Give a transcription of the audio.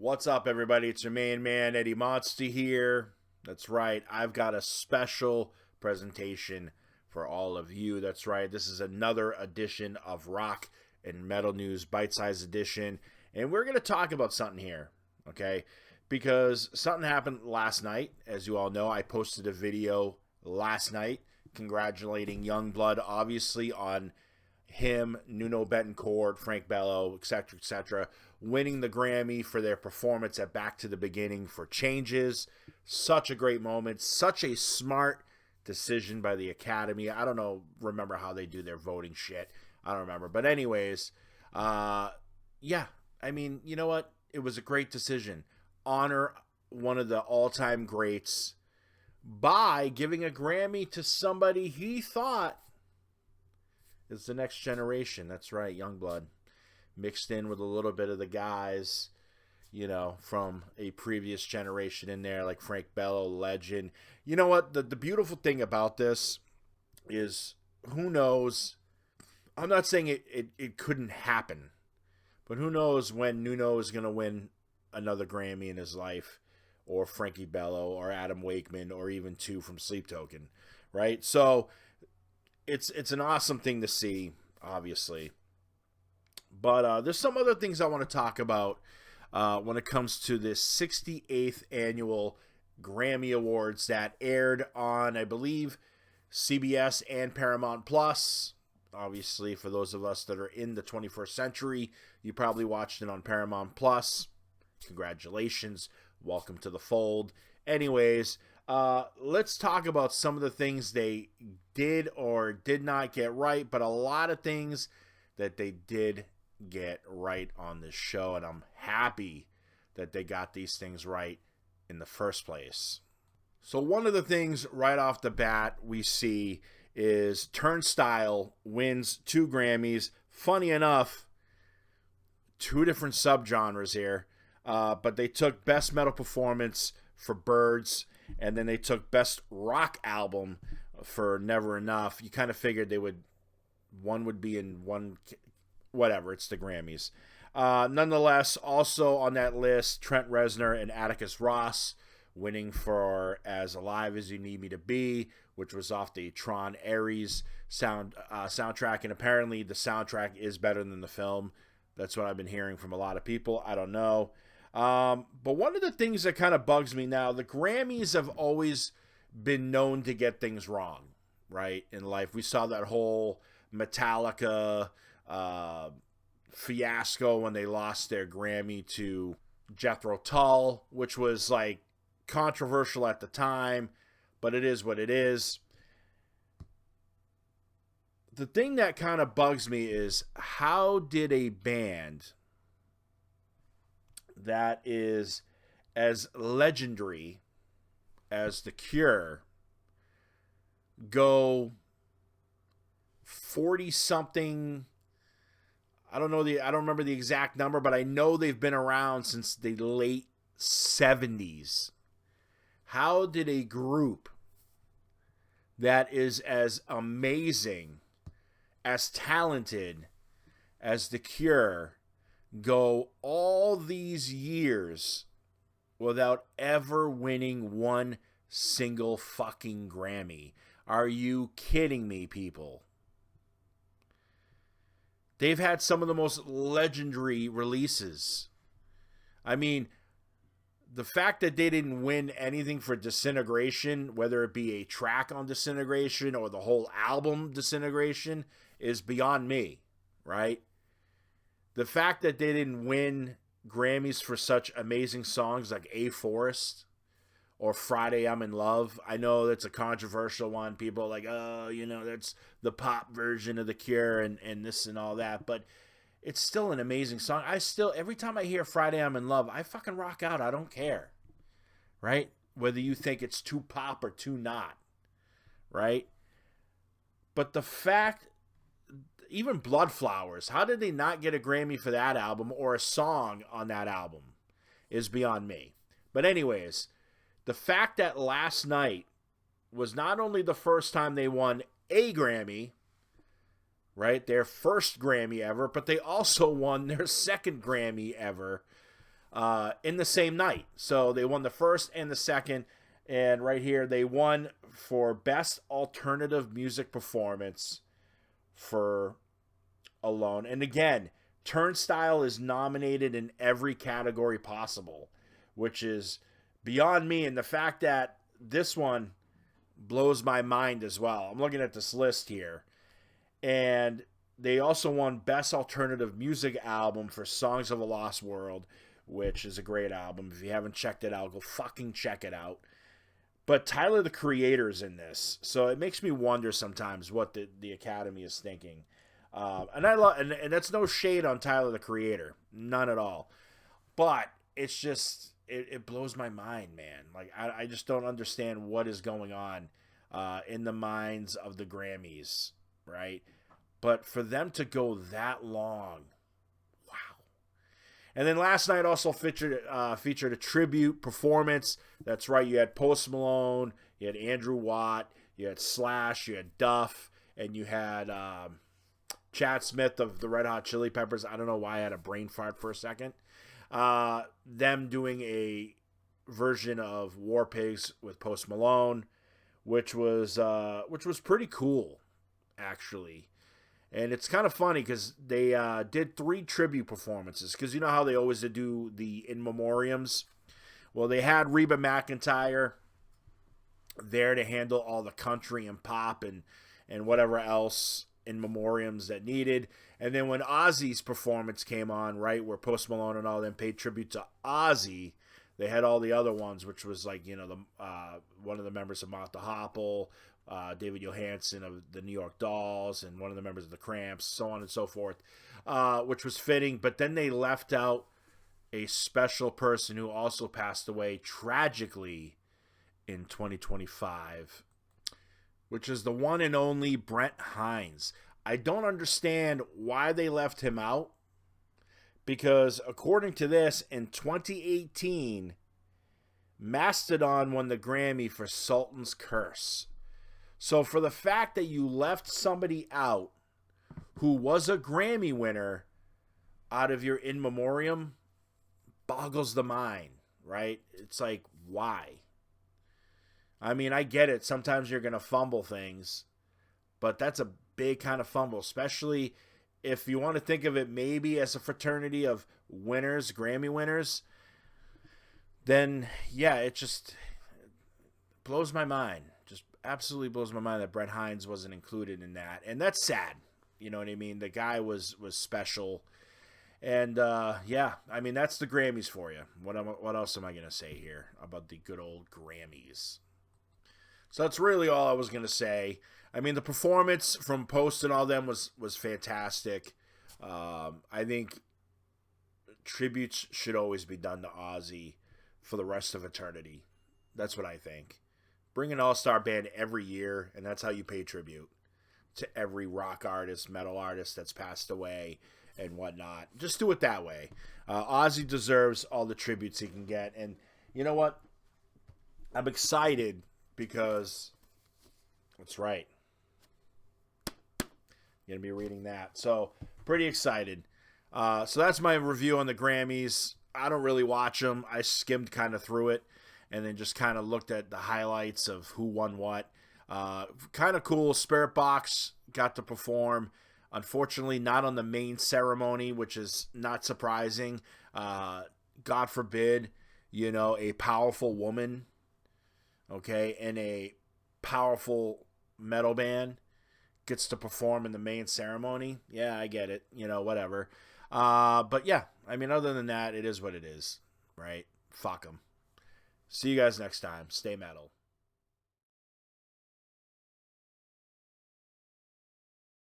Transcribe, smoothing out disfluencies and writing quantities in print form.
What's up, everybody? It's your main man, Eddie Monster here. That's right, I've got a special presentation for all of you. That's right, this is another edition of Rock and Metal News, bite-sized edition. And we're going to talk about something here, okay? Because something happened last night. As you all know, I posted a video last night congratulating Youngblood, obviously, on him, Nuno Betancourt, Frank Bello, etc., winning the Grammy for their performance at Back to the Beginning for Changes. Such a great moment. Such a smart decision by the Academy. I don't remember how they do their voting shit. I don't remember. But anyways, yeah. I mean, you know what? It was a great decision. Honor one of the all-time greats by giving a Grammy to somebody he thought is the next generation. That's right, Youngblood. Mixed in with a little bit of the guys, you know, from a previous generation in there, like Frank Bello, legend. You know what? The beautiful thing about this is, who knows? I'm not saying it couldn't happen, but who knows when Nuno is going to win another Grammy in his life, or Frankie Bello, or Adam Wakeman, or even two from Sleep Token, right? So it's an awesome thing to see, obviously. But there's some other things I want to talk about when it comes to this 68th Annual Grammy Awards that aired on, I believe, CBS and Paramount Plus. Obviously, for those of us that are in the 21st century, you probably watched it on Paramount Plus. Congratulations. Welcome to the fold. Anyways, let's talk about some of the things they did or did not get right, but a lot of things that they did get right on this show, and I'm happy that they got these things right in the first place. So one of the things right off the bat we see is Turnstile wins 2 Grammys. Funny enough, 2 different subgenres here, but they took Best Metal Performance for Birds, and then they took Best Rock Album for Never Enough. You kind of figured one would be in one, whatever, it's the Grammys. Nonetheless, also on that list, Trent Reznor and Atticus Ross winning for As Alive As You Need Me to Be, which was off the Tron Ares soundtrack, and apparently the soundtrack is better than the film. That's what I've been hearing from a lot of people. I don't know. But one of the things that kind of bugs me now, the Grammys have always been known to get things wrong, right, in life. We saw that whole Metallica fiasco when they lost their Grammy to Jethro Tull, which was like controversial at the time, but it is what it is. The thing that kind of bugs me is, how did a band that is as legendary as The Cure go 40-something, I don't remember the exact number, but I know they've been around since the late 70s. How did a group that is as amazing, as talented as The Cure go all these years without ever winning one single fucking Grammy? Are you kidding me, people? They've had some of the most legendary releases. I mean, the fact that they didn't win anything for Disintegration, whether it be a track on Disintegration or the whole album Disintegration, is beyond me, right? The fact that they didn't win Grammys for such amazing songs like A Forest or Friday I'm in Love. I know that's a controversial one. People are like, oh, you know, that's the pop version of The Cure and this and all that. But it's still an amazing song. Every time I hear Friday I'm in Love, I fucking rock out. I don't care, right? Whether you think it's too pop or too not, right? But the fact, even Blood Flowers, how did they not get a Grammy for that album or a song on that album is beyond me. But anyways, the fact that last night was not only the first time they won a Grammy, right, their first Grammy ever, but they also won their second Grammy ever in the same night. So they won the first and the second. And right here, they won for Best Alternative Music Performance for Alone. And again, Turnstile is nominated in every category possible, which is beyond me. And the fact that this one blows my mind as well. I'm looking at this list here. And they also won Best Alternative Music Album for Songs of a Lost World, which is a great album. If you haven't checked it out, go fucking check it out. But Tyler, the Creator's in this, so it makes me wonder sometimes what the Academy is thinking. And I love, and that's no shade on Tyler, the Creator, none at all. But it's just it blows my mind, man. Like I just don't understand what is going on in the minds of the Grammys, right? But for them to go that long, wow. And then last night also featured a tribute performance. That's right, you had Post Malone, you had Andrew Watt, you had Slash, you had Duff, and you had Chad Smith of the Red Hot Chili Peppers. I don't know why I had a brain fart for a second. Them doing a version of War Pigs with Post Malone, which was pretty cool, actually. And it's kind of funny because they did 3 tribute performances. Because you know how they always do the in memoriams? Well, they had Reba McEntire there to handle all the country and pop and whatever else in memoriams that needed. And then when Ozzy's performance came on, right, where Post Malone and all them paid tribute to Ozzy, they had all the other ones, which was like, you know, the one of the members of Mott the Hopple, David Johansen of the New York Dolls, and one of the members of the Cramps, so on and so forth, which was fitting. But then they left out a special person who also passed away tragically in 2025, which is the one and only Brent Hines. I don't understand why they left him out, because according to this, in 2018, Mastodon won the Grammy for Sultan's Curse. So for the fact that you left somebody out who was a Grammy winner out of your in memoriam boggles the mind, right? It's like, why? I mean, I get it. Sometimes you're going to fumble things, but that's a big kind of fumble, especially if you want to think of it maybe as a fraternity of winners, Grammy winners. Then, yeah, it just blows my mind. Just absolutely blows my mind that Brent Hines wasn't included in that. And that's sad. You know what I mean? The guy was special. And, yeah, I mean, that's the Grammys for you. What else am I going to say here about the good old Grammys? So that's really all I was going to say. I mean, the performance from Post and all them was fantastic. I think tributes should always be done to Ozzy for the rest of eternity. That's what I think. Bring an all-star band every year, and that's how you pay tribute to every rock artist, metal artist that's passed away and whatnot. Just do it that way. Ozzy deserves all the tributes he can get. And you know what? I'm excited because that's right. Going to be reading that. So, pretty excited. So that's my review on the Grammys. I don't really watch them. I skimmed kind of through it and then just kind of looked at the highlights of who won what. Kind of cool. Spirit Box got to perform. Unfortunately, not on the main ceremony, which is not surprising. God forbid, you know, a powerful woman, okay, and a powerful metal band gets to perform in the main ceremony. Yeah, I get it. You know, whatever. But yeah, I mean, other than that, it is what it is, right? Fuck them. See you guys next time. Stay metal.